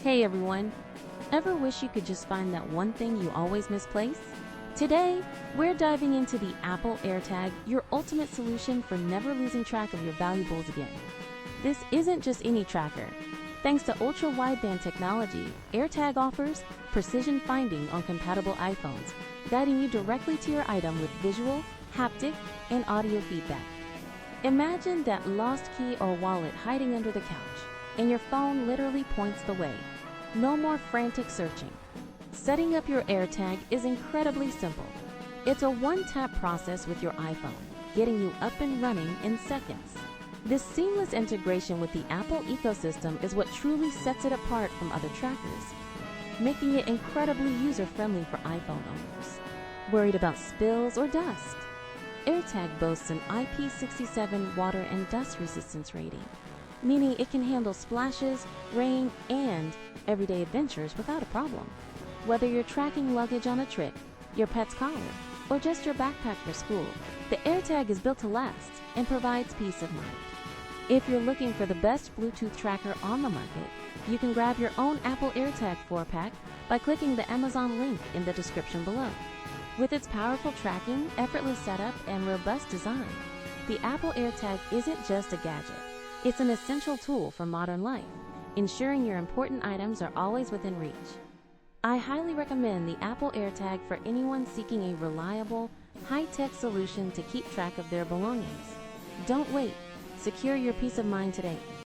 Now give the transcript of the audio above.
Hey everyone! Ever wish you could just find that one thing you always misplace? Today, we're diving into the Apple AirTag, your ultimate solution for never losing track of your valuables again. This isn't just any tracker. Thanks to Ultra Wideband technology, AirTag offers precision finding on compatible iPhones, guiding you directly to your item with visual, haptic, and audio feedback. Imagine that lost key or wallet hiding under the couch, and your phone literally points the way. No more frantic searching. Setting up your AirTag is incredibly simple. It's a one-tap process with your iPhone, getting you up and running in seconds. This seamless integration with the Apple ecosystem is what truly sets it apart from other trackers, making it incredibly user-friendly for iPhone owners. Worried about spills or dust? AirTag boasts an IP67 water and dust resistance rating, meaning it can handle splashes, rain, and everyday adventures without a problem. Whether you're tracking luggage on a trip, your pet's collar, or just your backpack for school, the AirTag is built to last and provides peace of mind. If you're looking for the best Bluetooth tracker on the market, you can grab your own Apple AirTag 4-pack by clicking the Amazon link in the description below. With its powerful tracking, effortless setup, and robust design, the Apple AirTag isn't just a gadget. It's an essential tool for modern life, ensuring your important items are always within reach. I highly recommend the Apple AirTag for anyone seeking a reliable, high-tech solution to keep track of their belongings. Don't wait. Secure your peace of mind today.